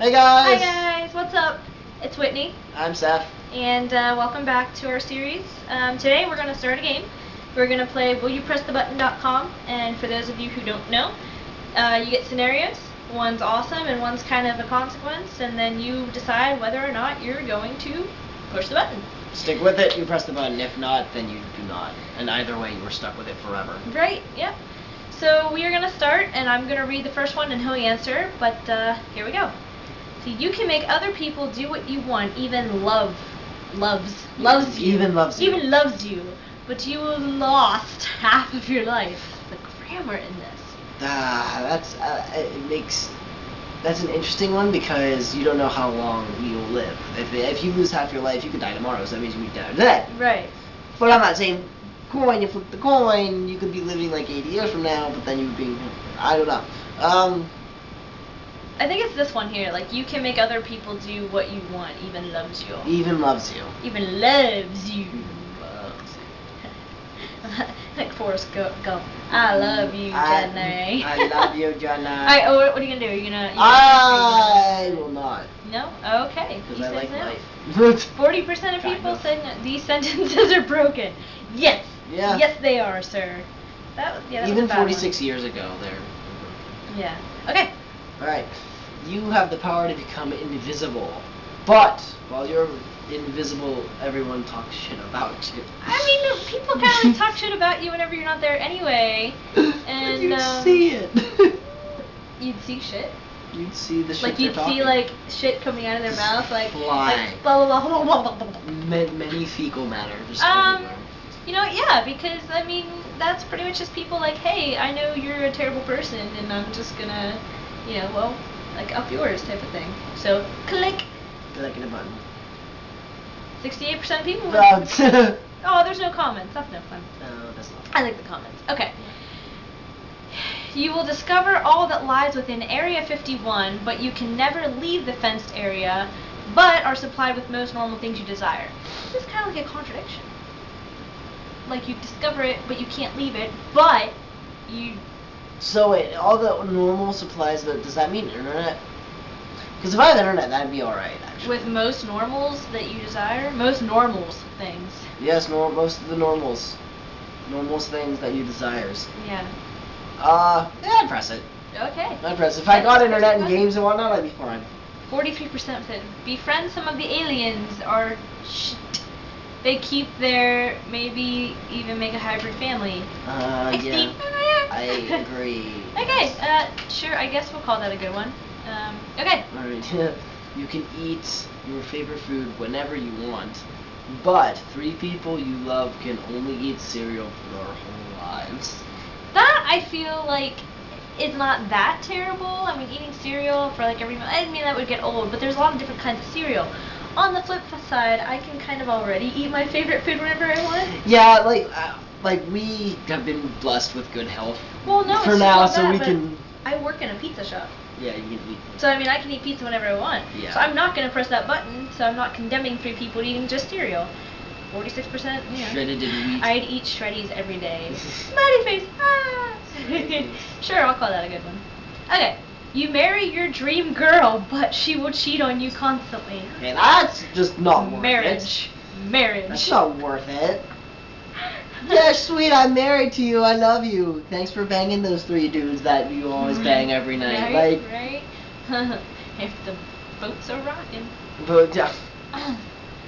Hey guys! Hi guys, what's up? It's Whitney. I'm Seth. And welcome back to our series. Today we're going to start a game. We're going to play willyoupressthebutton.com, and for those of you who don't know, you get scenarios. One's awesome and one's kind of a consequence, and then you decide whether or not you're going to push the button. Stick with it, you press the button. If not, then you do not. And either way, you were stuck with it forever. Right, yep. So we are going to start, and I'm going to read the first one and he'll answer, but here we go. So you can make other people do what you want, even loves you. Even loves you. Even loves you. But you lost half of your life. The grammar in this. That's an interesting one because you don't know how long you'll live. If you lose half your life, you could die tomorrow, so that means you could die today. Right. But I'm not saying coin, you flip the coin, you could be living like 80 years from now, but then you'd be, I don't know. I think it's this one here, like, you can make other people do what you want, even loves you. Even loves you. Even loves you. Like Forrest Gump. I love you, Jenny. I love you, Jenny. Alright, oh, what are you going to do? You're gonna I will not. No? Okay. Because I like no. life. 40% of people said no. These sentences are broken. Yes. Yeah. Yes, they are, sir. That Even was a bad 46 one. years ago, they're... Yeah. Okay. Alright. You have the power to become invisible. But, while you're invisible, everyone talks shit about you. I mean, people kind of like talk shit about you whenever you're not there anyway. And you'd see it. You'd see shit? You'd see the shit like you'd see like shit coming out of their mouth, like fly. Like, blah blah blah blah blah blah. Many fecal matter just everywhere. You know, yeah, because I mean that's pretty much just people like, hey, I know you're a terrible person, and I'm just gonna, you know, well, like up yours type of thing. So click. Clicking a button. 68% of people. Oh, there's no comments. That's no fun. No, that's not fun. I like the comments. Okay. You will discover all that lies within Area 51, but you can never leave the fenced area, but are supplied with most normal things you desire. This is kind of like a contradiction. Like, you discover it, but you can't leave it, but you... So wait, all the normal supplies, does that mean internet? Because if I have internet, that'd be alright, actually. With most normals that you desire? Most normals things. Yes, most of the normals. Normals things that you desires. Yeah. Yeah, I'd press it. Okay. I'd press it. If I got internet and games and whatnot, I'd be fine. 43% said befriend some of the aliens or shit. They keep their, maybe even make a hybrid family. Yeah. I agree. Okay, sure, I guess we'll call that a good one. Okay. Alright, you can eat your favorite food whenever you want, but 3 people you love can only eat cereal for their whole lives. That, I feel like, is not that terrible. I mean, eating cereal for like every meal, I mean, that would get old, but there's a lot of different kinds of cereal. On the flip side, I can kind of already eat my favorite food whenever I want. Yeah, like we have been blessed with good health. Well, no, for it's now, not so that, we but can. I work in a pizza shop. Yeah, you can eat. So I mean, I can eat pizza whenever I want. Yeah. So I'm not gonna press that button. So I'm not condemning 3 people eating just cereal. 46%. Yeah. Shredded wheat. I'd eat Shreddies every day. Smiley face. Ah. Sure, I'll call that a good one. Okay. You marry your dream girl, but she will cheat on you constantly. Okay, that's just not worth Marriage. it. Marriage. That's not worth it. Yeah, sweet, I'm married to you, I love you. Thanks for banging those 3 dudes that you always bang every night. Right, right. If the boats are rocking. But,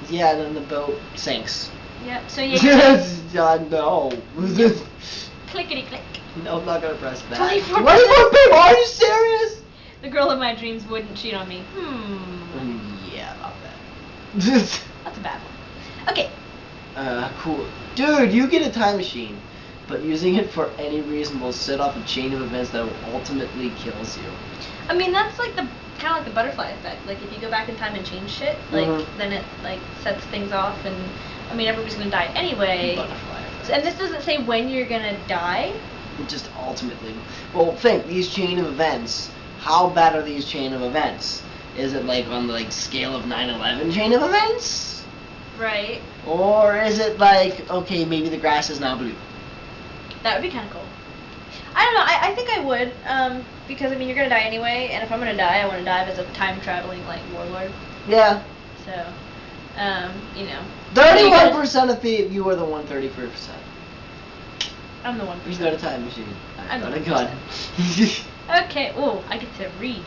yeah, then the boat sinks. Yep, so yeah. No. Clickety click. No, I'm not gonna press that. 24%. 24 people, are you serious? The girl of my dreams wouldn't cheat on me. Yeah, not bad. That's a bad one. Okay. Cool. Dude, you get a time machine, but using it for any reason will set off a chain of events that will ultimately kills you. I mean, that's like the kind of like the butterfly effect. Like if you go back in time and change shit, like then it like sets things off, and I mean everybody's gonna die anyway. Butterfly effect. And this doesn't say when you're gonna die. Just ultimately. Well, think these chain of events. How bad are these chain of events? Is it like on the like scale of 9/11 chain of events? Right. Or is it like, okay, maybe the grass is now blue? That would be kind of cool. I don't know. I think I would, because I mean you're gonna die anyway, and if I'm gonna die, I want to die as a time traveling like warlord. Yeah. So, you know. 31% of you are the 131%. I'm the 1%. Who's got a time machine? I'm got a the gun. Okay. Oh, I get to read.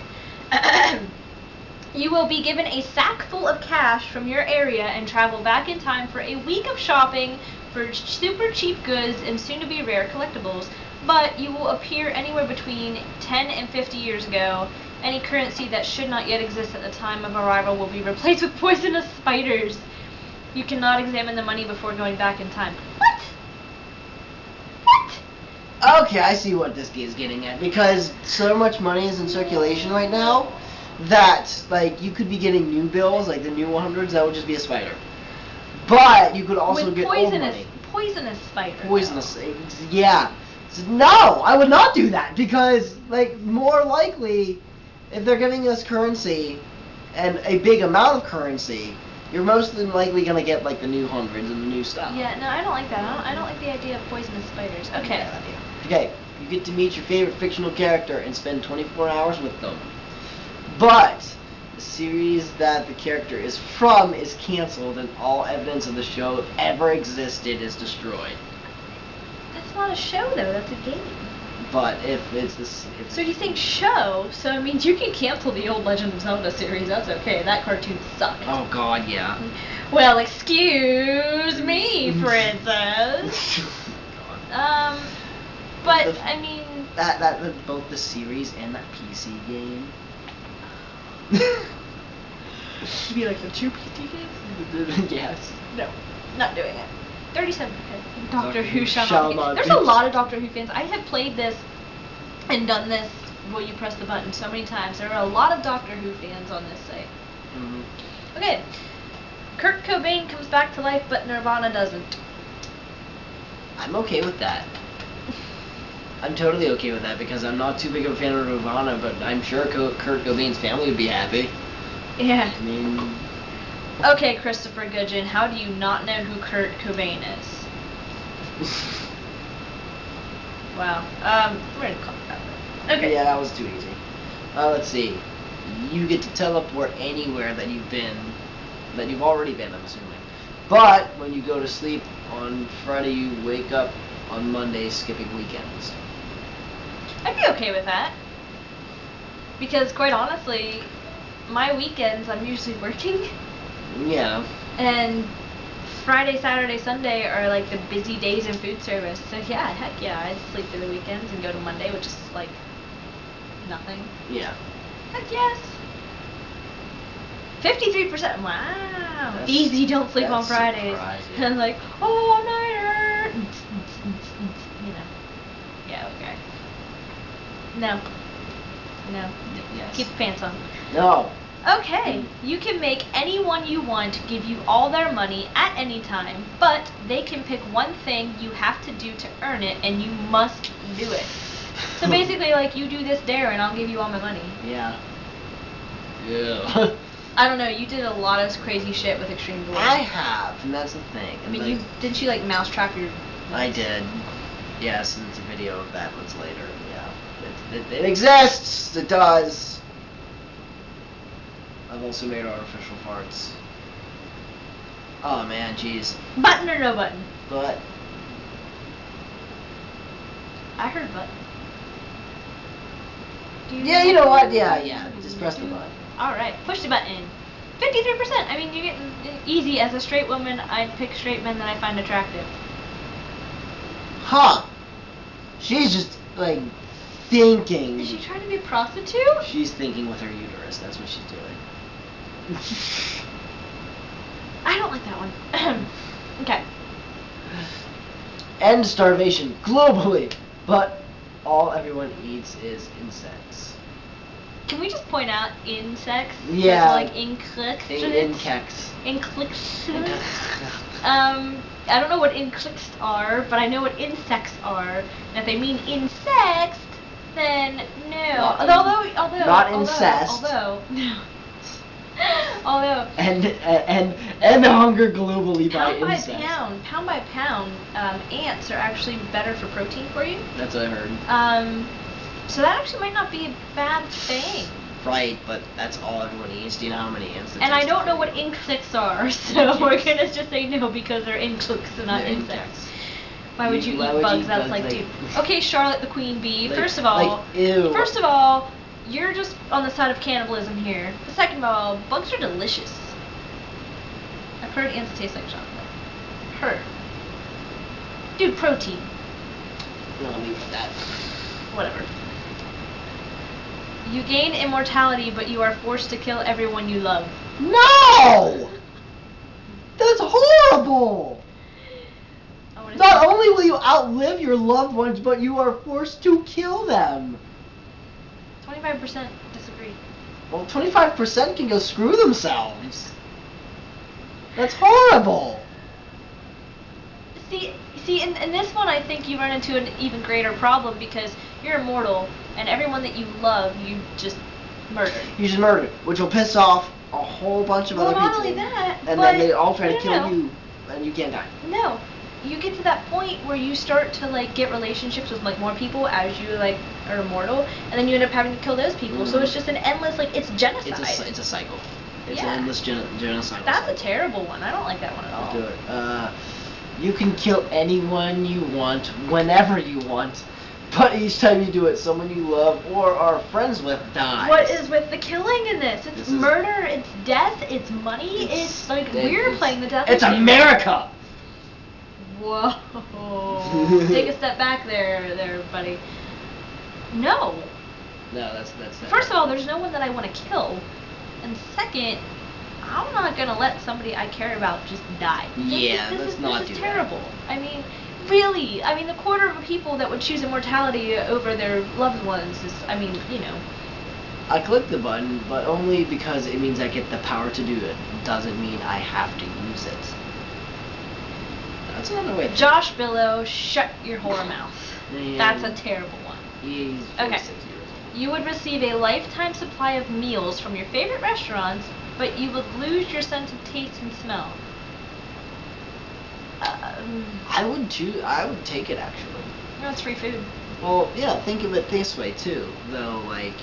You will be given a sack full of cash from your area and travel back in time for a week of shopping for super cheap goods and soon-to-be rare collectibles. But you will appear anywhere between 10 and 50 years ago. Any currency that should not yet exist at the time of arrival will be replaced with poisonous spiders. You cannot examine the money before going back in time. What? What? Okay, I see what this is getting at. Because so much money is in circulation right now that, like, you could be getting new bills, like the new 100s, that would just be a spider. But you could also with get old money. Poisonous spider. Poisonous, yeah. So, no, I would not do that because, like, more likely, if they're giving us currency and a big amount of currency, you're most than likely gonna get like the new hundreds and the new stuff. Yeah, no, I don't like that. I don't like the idea of poisonous spiders. Okay. Okay, you get to meet your favorite fictional character and spend 24 hours with them. But the series that the character is from is canceled and all evidence of the show ever existed is destroyed. That's not a show though, that's a game. But if it's this... So you think show, so it means you can cancel the old Legend of Zelda series, that's okay. That cartoon sucked. Oh god, yeah. Well, excuse me, princess. But, I mean... That both the series and that PC game... You mean like the two PC games? Yes. No, not doing it. 37. Doctor Who shall shall not There's be. a lot of Doctor Who fans. I have played this and done this will you press the button so many times. There are a lot of Doctor Who fans on this site. Mm-hmm. Okay. Kurt Cobain comes back to life, but Nirvana doesn't. I'm okay with that. I'm totally okay with that because I'm not too big of a fan of Nirvana, but I'm sure Kurt Cobain's family would be happy. Yeah. I mean... Okay, Christopher Goodgeon, how do you not know who Kurt Cobain is? Wow. We're gonna call that. Okay. Yeah, that was too easy. Let's see. You get to teleport anywhere that you've already been, I'm assuming. But when you go to sleep on Friday, you wake up on Monday, skipping weekends. I'd be okay with that. Because quite honestly, my weekends I'm usually working. Yeah. And Friday, Saturday, Sunday are like the busy days in food service. So yeah, heck yeah, I'd sleep through the weekends and go to Monday, which is like nothing. Yeah. Heck yes. 53%. Wow. Easy, don't sleep on Fridays. And like, oh, nighter. You know. Yeah, okay. No. No. Yes. Keep the pants on. No. Okay, you can make anyone you want give you all their money at any time, but they can pick one thing you have to do to earn it, and you must do it. So basically, like, you do this dare, and I'll give you all my money. Yeah. Yeah. I don't know, you did a lot of crazy shit with Extreme Duel. I have, and that's the thing. I mean, didn't you, like, mousetrap your... I did. Yes, and it's a video of that once later. Yeah. It exists! It does! I've also made artificial farts. Oh man, jeez. Button or no button? But... I heard button. Yeah, you know what? Yeah. Just press the button. Alright, push the button. 53%! I mean, you're getting easy. As a straight woman, I'd pick straight men that I find attractive. Huh. She's just, like, thinking. Is she trying to be a prostitute? She's thinking with her uterus. That's what she's doing. I don't like that one. Okay. End starvation globally, but all everyone eats is insects. Can we just point out insects? Yeah. Like insects. Insects. I don't know what insects are, but I know what insects are. And if they mean insects, then no. Although Not incest. Although no. Although and the hunger globally by insects. Pound by pound, ants are actually better for protein for you. That's what I heard. So that actually might not be a bad thing. Right, but that's all everyone eats. Do you know how many ants? And I don't know what insects are, so we're gonna just say no because they're insects and not They're insects. Why would you Why eat would bugs? you eat That's bugs, like, like- dude. Okay, Charlotte the Queen Bee. Like- First of all, like, ew. First of all, you're just on the side of cannibalism here. Second of all, bugs are delicious. I've heard ants taste like chocolate. Heard. Dude, protein. No, I'll leave it at that. Whatever. You gain immortality, but you are forced to kill everyone you love. No! That's horrible! Not only will you outlive your loved ones, but you are forced to kill them. 25% disagree. Well, 25% can go screw themselves. That's horrible. See, in this one, I think you run into an even greater problem because you're immortal, and everyone that you love, you just murder. You just murder, which will piss off a whole bunch of other people. Well, not only that, and but then they all try to kill no. you, and you can't die. No, you get to that point where you start to like get relationships with like more people as you like are immortal, and then you end up having to kill those people. So it's just an endless like it's genocide. It's a cycle. It's Yeah. an endless genocide. That's a terrible one. I don't like that one at all. Do it. You can kill anyone you want, whenever you want, but each time you do it, someone you love or are friends with dies. What is with the killing in this? It's murder, it's death, it's money, it's like we're playing the devil. It's America! Whoa. Take a step back there, buddy. No. No, that's First of all, there's no one that I want to kill. And second, I'm not going to let somebody I care about just die. Yeah, let's not do This is that. terrible. I mean, really, the quarter of the people that would choose immortality over their loved ones is, you know. I clicked the button, but only because it means I get the power to do it. Doesn't mean I have to use it. That's another way. Josh Billow, shut your whore mouth. Man. That's a terrible one. He's 46 Okay. years old. You would receive a lifetime supply of meals from your favorite restaurants, but you would lose your sense of taste and smell. I would take it actually. No, it's free food. Well, yeah, think of it this way too, though, like,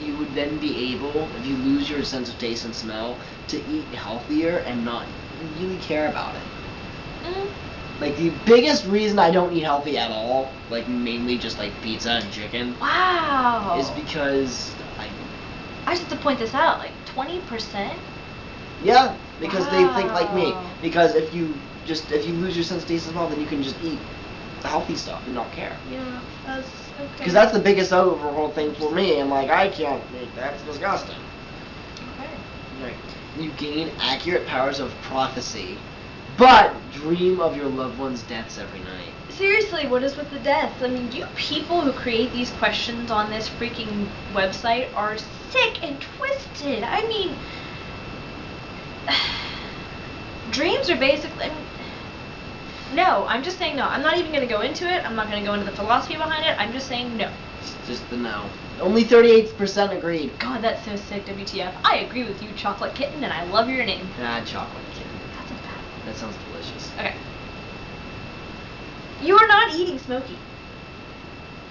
you would then be able, if you lose your sense of taste and smell, to eat healthier and not really care about it. Mm. Like, the biggest reason I don't eat healthy at all, like, mainly just, like, pizza and chicken, Wow. is because I just have to point this out, like 20%? yeah, because they think like me. Wow. Because if you lose your sense of taste and smell, then you can just eat the healthy stuff and not care. Yeah, that's okay. Because that's the biggest overall thing for me. I'm like, I can't make that. It's disgusting. Okay. Right. You gain accurate powers of prophecy, but dream of your loved one's deaths every night. Seriously, what is with the death? You people who create these questions on this freaking website are sick and twisted. Dreams are basically... no, I'm just saying no. I'm not even going to go into it. I'm not going to go into the philosophy behind it. I'm just saying no. Just the no. Only 38% agreed. God, that's so sick, WTF. I agree with you, Chocolate Kitten, and I love your name. Chocolate kitten. That's a bad one. That sounds delicious. Okay. You are not eating Smokey.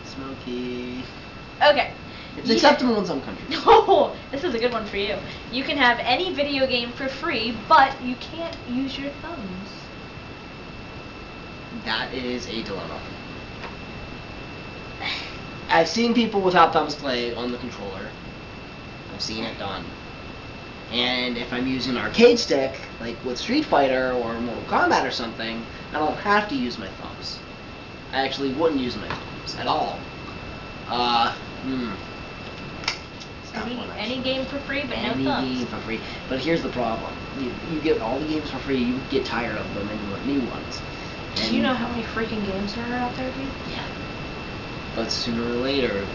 Smoky. Okay. It's acceptable in some countries. Oh, this is a good one for you. You can have any video game for free, but you can't use your thumbs. That is a dilemma. I've seen people without thumbs play on the controller. I've seen it done. And if I'm using an arcade stick, like with Street Fighter or Mortal Kombat or something, I don't have to use my thumbs. I actually wouldn't use my thumbs at all. It's a tough one, Any actually. game for free, but Any no thumbs. game for free. But here's the problem. You get all the games for free, you get tired of them and you want new ones. And Do you know how many freaking games there are out there, dude? Yeah. But sooner or later,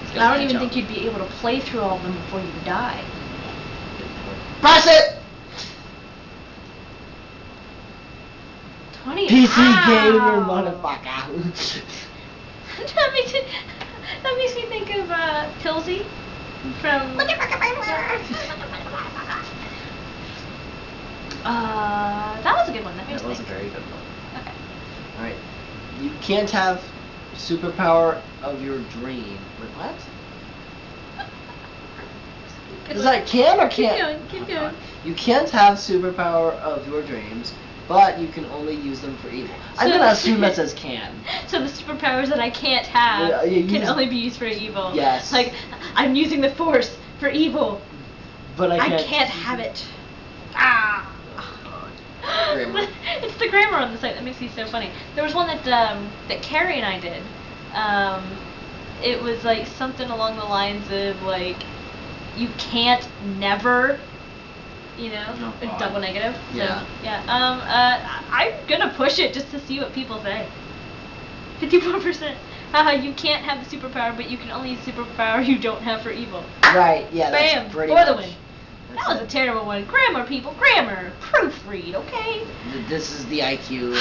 it's I gonna don't even catch think you'd be able to play through all of them before you die. Press it! 20. PC Ow. gamer motherfucker. That makes me think of Pilsy from. That was a good one. That was a very good one. Okay. All right. You can't have superpower of your dream. Wait, what? Is that can or can't? Keep going. You can't have superpower of your dreams, but you can only use them for evil. I'm gonna assume that says can. So the superpowers that I can't have can only be used for evil. Yes. Like, I'm using the Force for evil. But I can't have it. Ah. Grammar. It's the grammar on the site that makes me so funny. There was one that Carrie and I did. It was like something along the lines of like, you can't never, double negative. So, yeah. Yeah. I'm gonna push it just to see what people say. 54%. You can't have the superpower, but you can only use superpower you don't have for evil. Right. Yeah. Bam. That's pretty For much. the win. That was a terrible one. Grammar, people. Grammar. Proofread, okay? This is the IQ of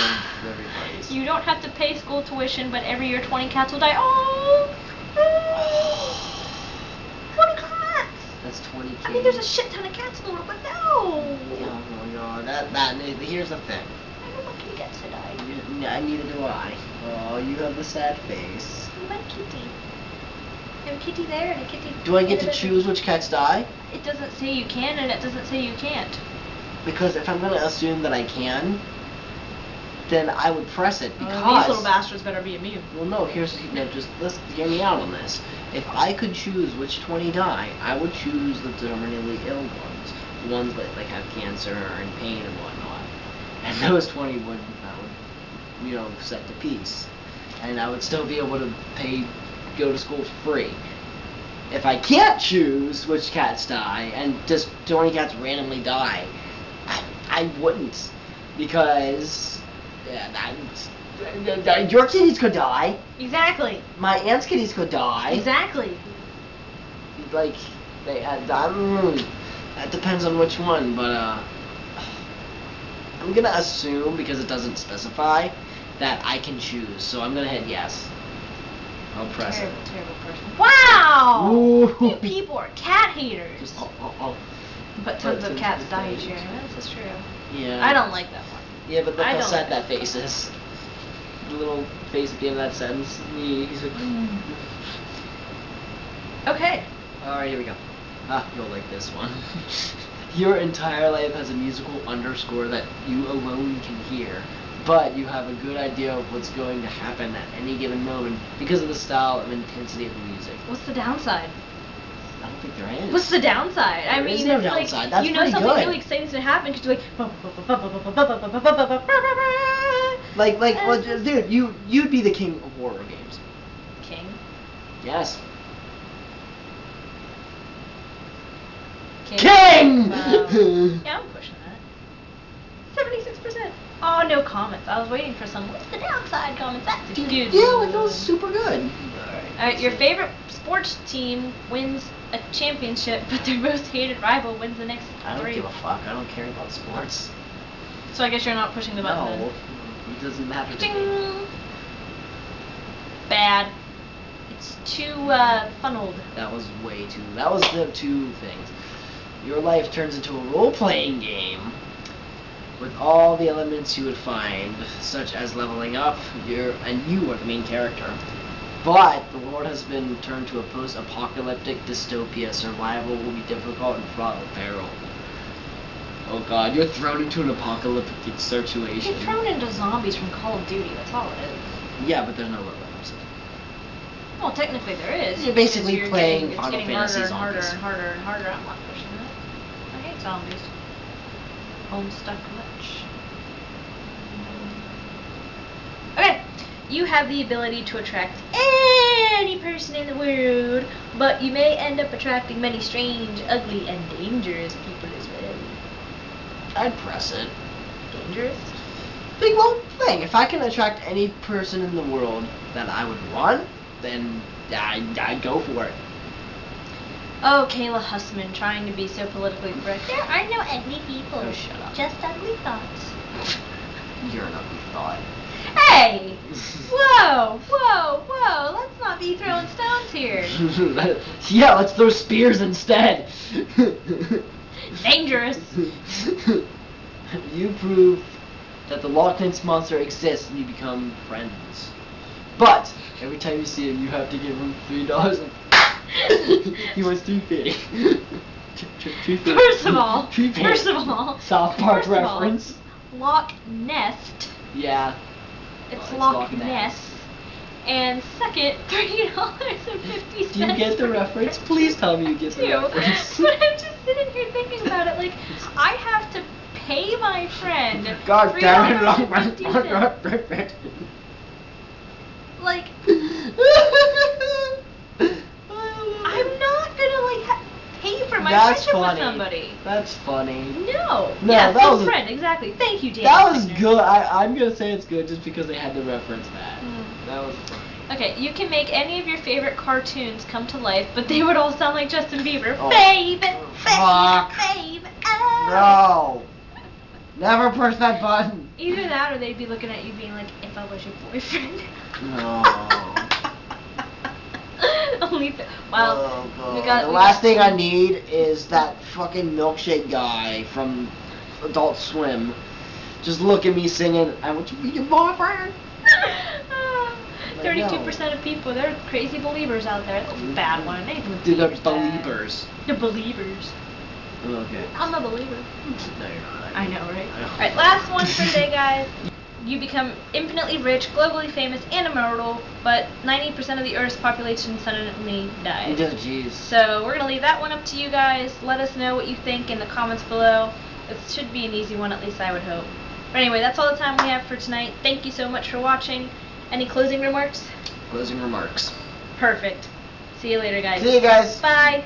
everybody's. You don't have to pay school tuition, but every year 20 cats will die. Oh! 20 cats! That's 20 kids. I mean, there's a shit ton of cats in the world, but no! Oh my god. Here's the thing. I don't want kitty cats to die. Neither do I. Oh, you have the sad face. My kitty. I have a kitty there and a kitty. Do I get to choose which cats die? It doesn't say you can, and it doesn't say you can't. Because if I'm gonna assume that I can, then I would press it because these little bastards better be immune. Well, no. Just let's hear me out on this. If I could choose which 20 die, I would choose the terminally ill ones, the ones that like have cancer and pain and whatnot, and those 20 would set to peace, and I would still be able to go to school free. If I can't choose which cats die and just 20 cats randomly die, I wouldn't, because your kitties could die. Exactly. My aunt's kitties could die. Exactly. Like that depends on which one, but I'm gonna assume, because it doesn't specify, that I can choose. So I'm gonna hit yes. I'll press it. Terrible person. Wow! Ooh. You people are cat haters. But tons of cats die each year. This is true. Yeah. I don't like that one. Yeah, but look how sad like that face is. The little face at the end of that sentence. He's like. Okay. Alright, here we go. You'll like this one. Your entire life has a musical underscore that you alone can hear, but you have a good idea of what's going to happen at any given moment because of the style and intensity of the music. What's the downside? I don't think there is. What's the downside? There is no downside. That's pretty something good. really exciting is going to happen because you're like... Well, dude, you'd be the king of horror games. King? Yes. King! Yeah, I'm pushing that. 76%. Oh, no comments. I was waiting for some what's the downside comments. That's dude. Yeah, it was super good. Alright, your favorite sports team wins a championship, but their most hated rival wins the next I don't three. give a fuck. I don't care about sports. So I guess you're not pushing the button No, then. it doesn't matter to me. Ding! Bad. It's too funneled. That was the two things. Your life turns into a role-playing game with all the elements you would find, such as leveling up, and you are the main character. But the world has been turned to a post-apocalyptic dystopia. Survival will be difficult and fraught with peril. Oh god, you're thrown into an apocalyptic situation. You're thrown into zombies from Call of Duty, that's all it is. Yeah, but there's no level-ups. Well, technically there is. You're basically because playing it's Final getting Fantasy harder zombies. and harder and harder and harder. I'm not pushing that. I hate zombies. Homestuck much. Okay. You have the ability to attract any person in the world, but you may end up attracting many strange, ugly, and dangerous people as well. I'd press it. Dangerous? Big well thing. If I can attract any person in the world that I would want, then I'd go for it. Oh, Kayla Hussman trying to be so politically correct. There are no ugly people. Oh, shut up. Just ugly thoughts. You're an ugly thought. Hey! Whoa! Whoa! Whoa! Let's not be throwing stones here. Yeah, let's throw spears instead. Dangerous. You prove that the Loch Ness Monster exists and you become friends. But every time you see him, you have to give him $3. He wants $3.50. First of all, South Park first of all, reference. Loch Ness. Yeah. It's Loch Loch Ness. Ness. And second, $3.50. Do you get the reference? Please tell me you get the reference. But I'm just sitting here thinking about it, like, I have to pay my friend God damn it, $3.50. Like, I'm not gonna, like, pay for my friendship with somebody. That's funny. No. No, Yeah, that full was friend, exactly. Thank you, Dan. That was good. I'm gonna say it's good just because they had to reference that. That was funny. Okay, you can make any of your favorite cartoons come to life, but they would all sound like Justin Bieber. Oh, Baby, fuck. baby, oh. No. Never push that button. Either that, or they'd be looking at you being like, if I was your boyfriend. No. Well, oh, God. The last thing I need is that fucking milkshake guy from Adult Swim. Just look at me singing, I want you to be your boyfriend. 32% of people, they're crazy believers out there. That's a bad one. Dude, they're believers. They're believers. Okay. I'm a believer. No, you're not. I know, right? Alright, last one for today, guys. You become infinitely rich, globally famous, and immortal, but 90% of the Earth's population suddenly dies. Oh, jeez. So we're going to leave that one up to you guys. Let us know what you think in the comments below. It should be an easy one, at least I would hope. But anyway, that's all the time we have for tonight. Thank you so much for watching. Any closing remarks? Closing remarks. Perfect. See you later, guys. See you guys. Bye.